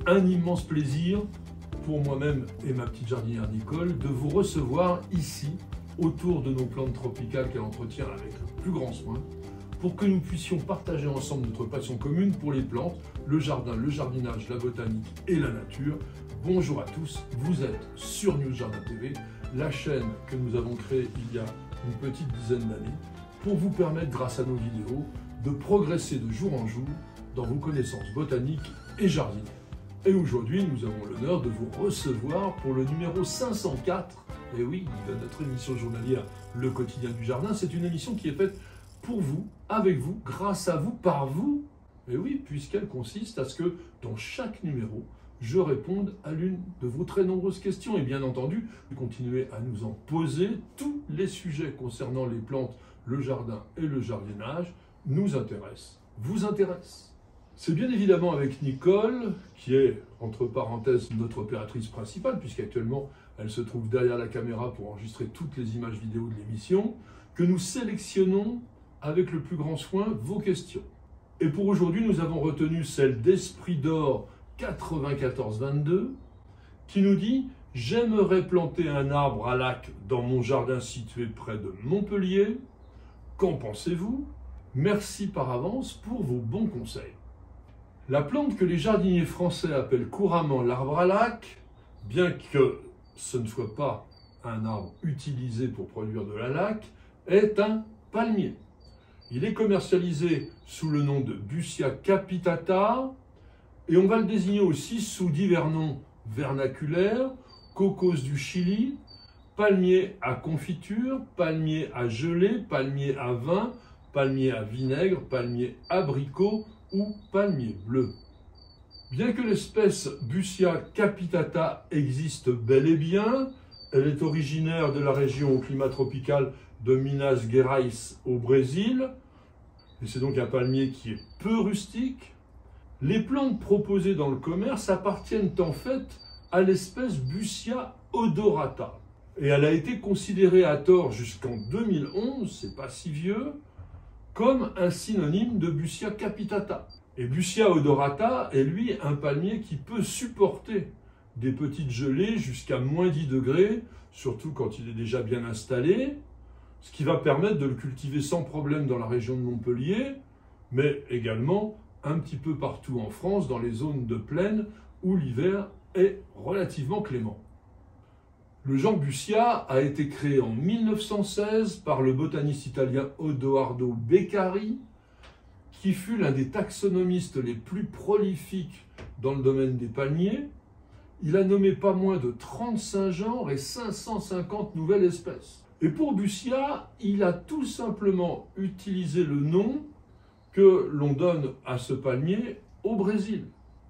un immense plaisir pour moi-même et ma petite jardinière Nicole de vous recevoir ici autour de nos plantes tropicales qu'elle entretient avec le plus grand soin pour que nous puissions partager ensemble notre passion commune pour les plantes, le jardin, le jardinage, la botanique et la nature. Bonjour à tous, vous êtes sur News Jardin TV, la chaîne que nous avons créée il y a une petite dizaine d'années pour vous permettre, grâce à nos vidéos, de progresser de jour en jour dans vos connaissances botaniques et jardinières. Et aujourd'hui, nous avons l'honneur de vous recevoir pour le numéro 504, et oui, de notre émission journalière Le Quotidien du Jardin. C'est une émission qui est faite pour vous, avec vous, grâce à vous, par vous. Et oui, puisqu'elle consiste à ce que, dans chaque numéro, je réponde à l'une de vos très nombreuses questions. Et bien entendu, continuez à nous en poser. Tous les sujets concernant les plantes, le jardin et le jardinage nous intéressent, vous intéressent. C'est bien évidemment avec Nicole, qui est, entre parenthèses, notre opératrice principale, puisqu'actuellement, elle se trouve derrière la caméra pour enregistrer toutes les images vidéo de l'émission, que nous sélectionnons avec le plus grand soin vos questions. Et pour aujourd'hui, nous avons retenu celle d'Esprit d'Or 9422, qui nous dit « J'aimerais planter un arbre à lac dans mon jardin situé près de Montpellier. Qu'en pensez-vous? Merci par avance pour vos bons conseils. » La plante que les jardiniers français appellent couramment l'arbre à lac, bien que ce ne soit pas un arbre utilisé pour produire de la laque, est un palmier. Il est commercialisé sous le nom de Busia capitata et on va le désigner aussi sous divers noms vernaculaires, cocos du Chili, palmier à confiture, palmier à gelée, palmier à vin, palmier à vinaigre, palmier abricot ou palmier bleu. Bien que l'espèce Busia capitata existe bel et bien, elle est originaire de la région au climat tropical de Minas Gerais au Brésil, et c'est donc un palmier qui est peu rustique. Les plantes proposées dans le commerce appartiennent en fait à l'espèce Busia odorata, et elle a été considérée à tort jusqu'en 2011, c'est pas si vieux, comme un synonyme de Busia capitata. Et Busia odorata est lui un palmier qui peut supporter des petites gelées jusqu'à moins 10 degrés, surtout quand il est déjà bien installé, ce qui va permettre de le cultiver sans problème dans la région de Montpellier, mais également un petit peu partout en France, dans les zones de plaine où l'hiver est relativement clément. Le genre Busia a été créé en 1916 par le botaniste italien Odoardo Beccari, qui fut l'un des taxonomistes les plus prolifiques dans le domaine des palmiers. Il a nommé pas moins de 35 genres et 550 nouvelles espèces. Et pour Busia, il a tout simplement utilisé le nom que l'on donne à ce palmier au Brésil.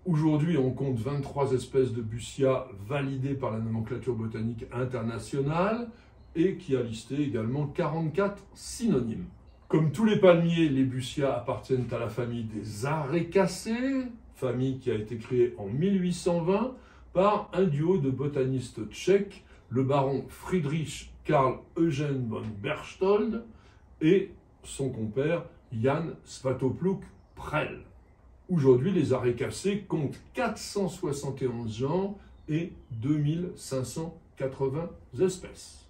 Aujourd'hui, on compte 23 espèces de Busia validées par la nomenclature botanique internationale et qui a listé également 44 synonymes. Comme tous les palmiers, les Busia appartiennent à la famille des Arecacées, famille qui a été créée en 1820 par un duo de botanistes tchèques, le baron Friedrich Karl Eugen von Berchtold et son compère Jan Svatopluk Prell. Aujourd'hui, les Arecacées comptent 471 genres et 2580 espèces.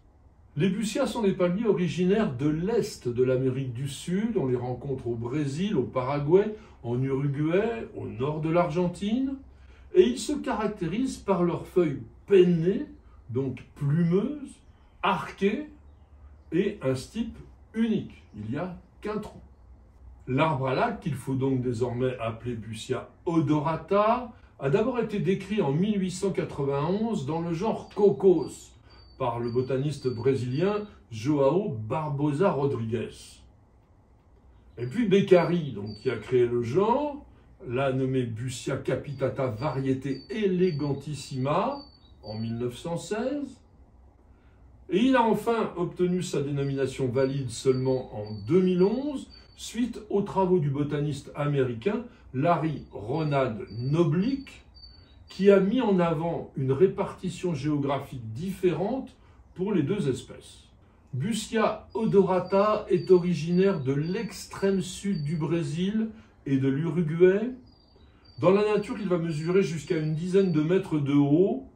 Les Busia sont des palmiers originaires de l'Est de l'Amérique du Sud. On les rencontre au Brésil, au Paraguay, en Uruguay, au nord de l'Argentine. Et ils se caractérisent par leurs feuilles pennées, donc plumeuses, arquées, et un stipe unique. Il n'y a qu'un tronc. L'arbre à lac, qu'il faut donc désormais appeler Busia odorata, a d'abord été décrit en 1891 dans le genre cocos par le botaniste brésilien João Barbosa Rodrigues. Et puis Beccari, donc, qui a créé le genre, l'a nommé Busia capitata variété elegantissima en 1916. Et il a enfin obtenu sa dénomination valide seulement en 2011, suite aux travaux du botaniste américain Larry Ronald Noblick, qui a mis en avant une répartition géographique différente pour les deux espèces. Busia odorata est originaire de l'extrême sud du Brésil et de l'Uruguay. Dans la nature, il va mesurer jusqu'à une dizaine de mètres de haut.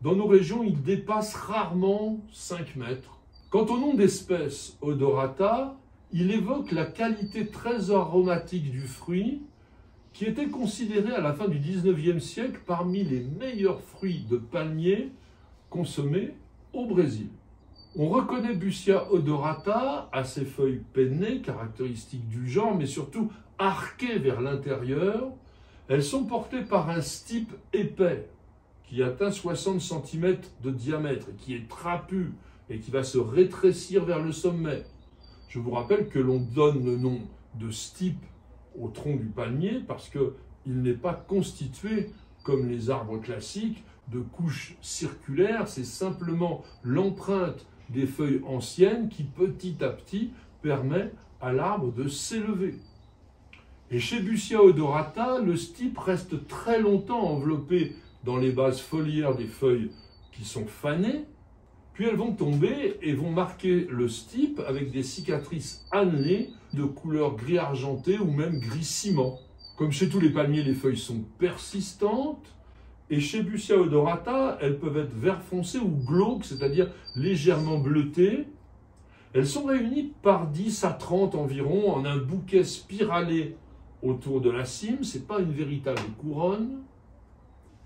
Dans nos régions, il dépasse rarement 5 mètres. Quant au nom d'espèce Odorata, il évoque la qualité très aromatique du fruit, qui était considéré à la fin du XIXe siècle parmi les meilleurs fruits de palmier consommés au Brésil. On reconnaît Busia odorata à ses feuilles pennées, caractéristiques du genre, mais surtout arquées vers l'intérieur. Elles sont portées par un stipe épais qui atteint 60 cm de diamètre, qui est trapu et qui va se rétrécir vers le sommet. Je vous rappelle que l'on donne le nom de stipe au tronc du palmier parce qu'il n'est pas constitué, comme les arbres classiques, de couches circulaires. C'est simplement l'empreinte des feuilles anciennes qui, petit à petit, permet à l'arbre de s'élever. Et chez Busia odorata, le stipe reste très longtemps enveloppé dans les bases foliaires des feuilles qui sont fanées, puis elles vont tomber et vont marquer le stipe avec des cicatrices annelées de couleur gris argenté ou même gris ciment. Comme chez tous les palmiers, les feuilles sont persistantes, et chez Busia odorata, elles peuvent être vert foncé ou glauques, c'est-à-dire légèrement bleutées. Elles sont réunies par 10 à 30 environ en un bouquet spiralé autour de la cime. Ce n'est pas une véritable couronne.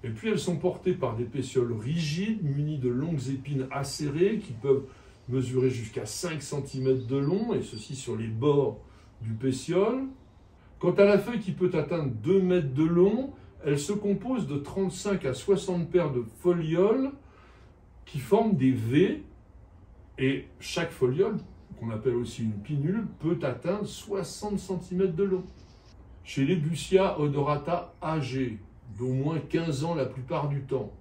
Et puis elles sont portées par des pétioles rigides, munies de longues épines acérées qui peuvent mesurer jusqu'à 5 cm de long, et ceci sur les bords du pétiole. Quant à la feuille qui peut atteindre 2 mètres de long, elle se compose de 35 à 60 paires de folioles qui forment des V, et chaque foliole, qu'on appelle aussi une pinule, peut atteindre 60 cm de long. Chez les Busia odorata âgés, d'au moins 15 ans la plupart du temps,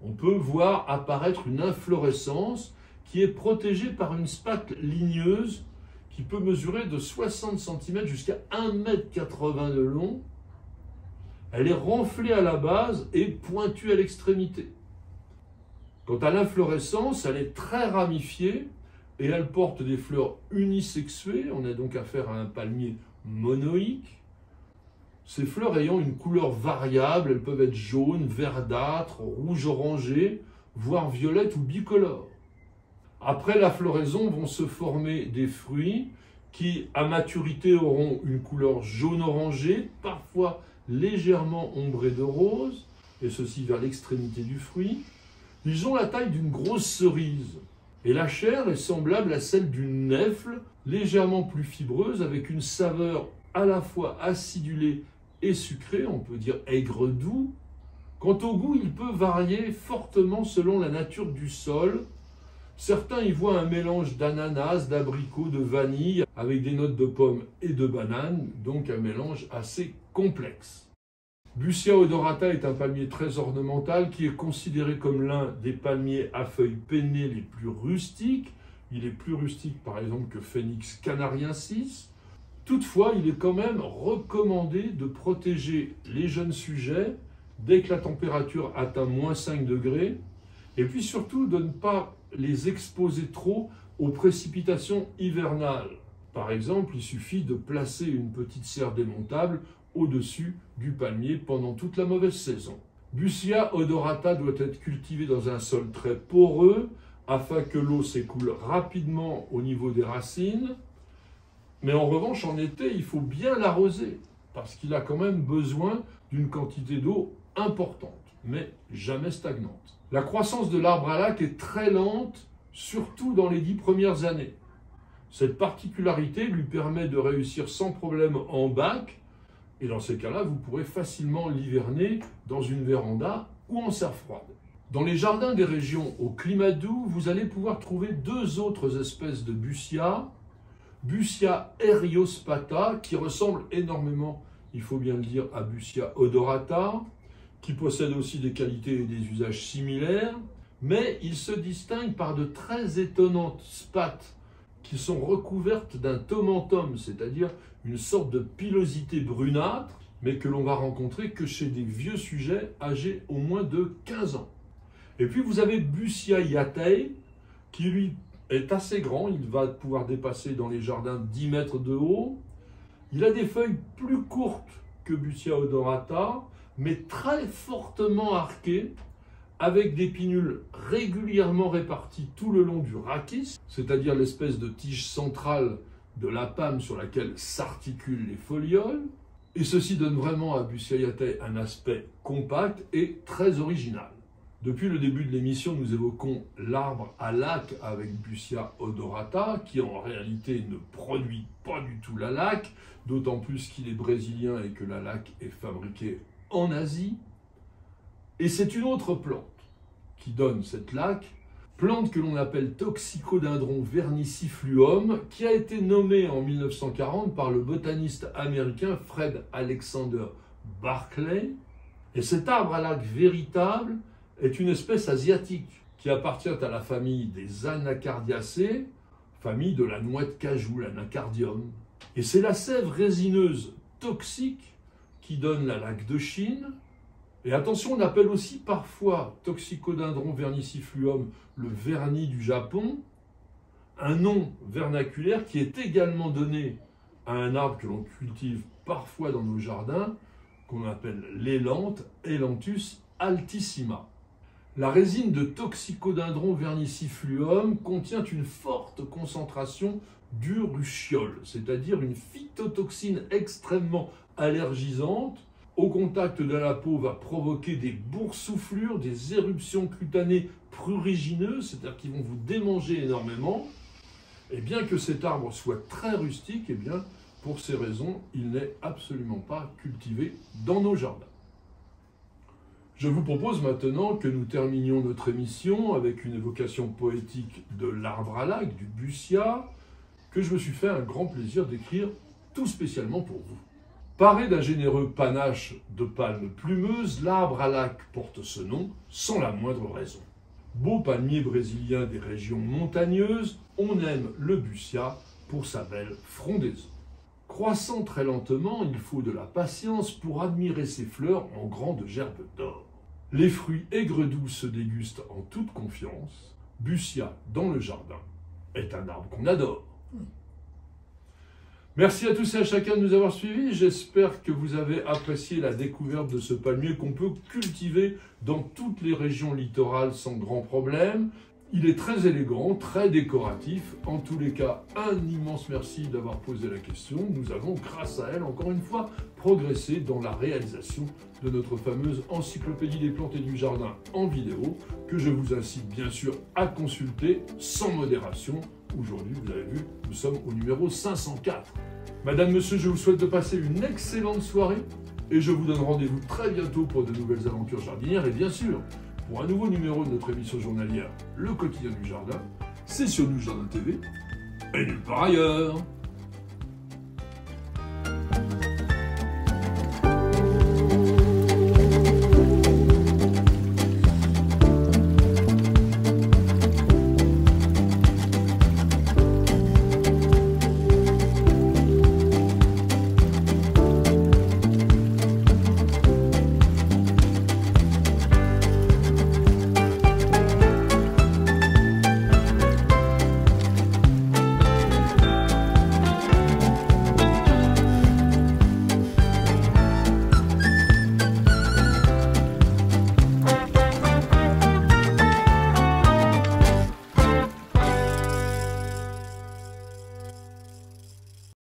on peut voir apparaître une inflorescence qui est protégée par une spathe ligneuse qui peut mesurer de 60 cm jusqu'à 1,80 m de long. Elle est renflée à la base et pointue à l'extrémité. Quant à l'inflorescence, elle est très ramifiée et elle porte des fleurs unisexuées. On a donc affaire à un palmier monoïque. Ces fleurs ayant une couleur variable, elles peuvent être jaunes, verdâtres, rouge-orangé, voire violettes ou bicolores. Après la floraison vont se former des fruits qui, à maturité, auront une couleur jaune-orangé, parfois légèrement ombrée de rose, et ceci vers l'extrémité du fruit. Ils ont la taille d'une grosse cerise, et la chair est semblable à celle d'une nèfle, légèrement plus fibreuse, avec une saveur à la fois acidulée et sucré, on peut dire aigre-doux. Quant au goût, il peut varier fortement selon la nature du sol. Certains y voient un mélange d'ananas, d'abricot, de vanille, avec des notes de pommes et de bananes, donc un mélange assez complexe. Busia odorata est un palmier très ornemental qui est considéré comme l'un des palmiers à feuilles pennées les plus rustiques. Il est plus rustique par exemple que Phoenix canariensis. Toutefois, il est quand même recommandé de protéger les jeunes sujets dès que la température atteint moins 5 degrés, et puis surtout de ne pas les exposer trop aux précipitations hivernales. Par exemple, il suffit de placer une petite serre démontable au-dessus du palmier pendant toute la mauvaise saison. Busia odorata doit être cultivé dans un sol très poreux afin que l'eau s'écoule rapidement au niveau des racines. Mais en revanche, en été, il faut bien l'arroser, parce qu'il a quand même besoin d'une quantité d'eau importante, mais jamais stagnante. La croissance de l'arbre à lac est très lente, surtout dans les 10 premières années. Cette particularité lui permet de réussir sans problème en bac, et dans ces cas-là, vous pourrez facilement l'hiverner dans une véranda ou en serre froide. Dans les jardins des régions au climat doux, vous allez pouvoir trouver 2 autres espèces de Busia. Busia eriospata, qui ressemble énormément, il faut bien le dire, à Busia odorata, qui possède aussi des qualités et des usages similaires, mais il se distingue par de très étonnantes spathes qui sont recouvertes d'un tomentum, c'est-à-dire une sorte de pilosité brunâtre, mais que l'on va rencontrer que chez des vieux sujets âgés au moins de 15 ans. Et puis vous avez Busia iatei, qui lui est assez grand, il va pouvoir dépasser dans les jardins 10 mètres de haut. Il a des feuilles plus courtes que Busia odorata, mais très fortement arquée, avec des pinules régulièrement réparties tout le long du rachis, c'est-à-dire l'espèce de tige centrale de la pâme sur laquelle s'articulent les folioles. Et ceci donne vraiment à Busiaceae un aspect compact et très original. Depuis le début de l'émission, nous évoquons l'arbre à laque avec Busia odorata, qui en réalité ne produit pas du tout la laque, d'autant plus qu'il est brésilien et que la laque est fabriquée en Asie. Et c'est une autre plante qui donne cette laque, plante que l'on appelle Toxicodendron vernicifluum, qui a été nommée en 1940 par le botaniste américain Fred Alexander Barclay. Et cet arbre à laque véritable est une espèce asiatique qui appartient à la famille des Anacardiacées, famille de la noix de cajou, l'Anacardium. Et c'est la sève résineuse toxique qui donne la laque de Chine. Et attention, on appelle aussi parfois Toxicodendron vernicifluum le vernis du Japon, un nom vernaculaire qui est également donné à un arbre que l'on cultive parfois dans nos jardins, qu'on appelle l'élante, Ailanthus altissima. La résine de Toxicodendron vernicifluum contient une forte concentration d'urushiol, c'est-à-dire une phytotoxine extrêmement allergisante. Au contact de la peau, va provoquer des boursouflures, des éruptions cutanées prurigineuses, c'est-à-dire qui vont vous démanger énormément. Et bien que cet arbre soit très rustique, eh bien, pour ces raisons, il n'est absolument pas cultivé dans nos jardins. Je vous propose maintenant que nous terminions notre émission avec une évocation poétique de l'arbre à laque, du Busia, que je me suis fait un grand plaisir d'écrire tout spécialement pour vous. Paré d'un généreux panache de palmes plumeuses, l'arbre à laque porte ce nom sans la moindre raison. Beau palmier brésilien des régions montagneuses, on aime le Busia pour sa belle frondaison. Croissant très lentement, il faut de la patience pour admirer ses fleurs en grandes gerbes d'or. Les fruits aigres-doux se dégustent en toute confiance. Busia dans le jardin est un arbre qu'on adore. Merci à tous et à chacun de nous avoir suivis. J'espère que vous avez apprécié la découverte de ce palmier qu'on peut cultiver dans toutes les régions littorales sans grand problème. Il est très élégant, très décoratif. En tous les cas, un immense merci d'avoir posé la question. Nous avons, grâce à elle, encore une fois, progressé dans la réalisation de notre fameuse encyclopédie des plantes et du jardin en vidéo, que je vous incite bien sûr à consulter sans modération. Aujourd'hui, vous avez vu, nous sommes au numéro 504. Madame, monsieur, je vous souhaite de passer une excellente soirée et je vous donne rendez-vous très bientôt pour de nouvelles aventures jardinières et bien sûr, pour un nouveau numéro de notre émission journalière, Le Quotidien du Jardin. C'est sur Nous Jardin TV et nulle part ailleurs.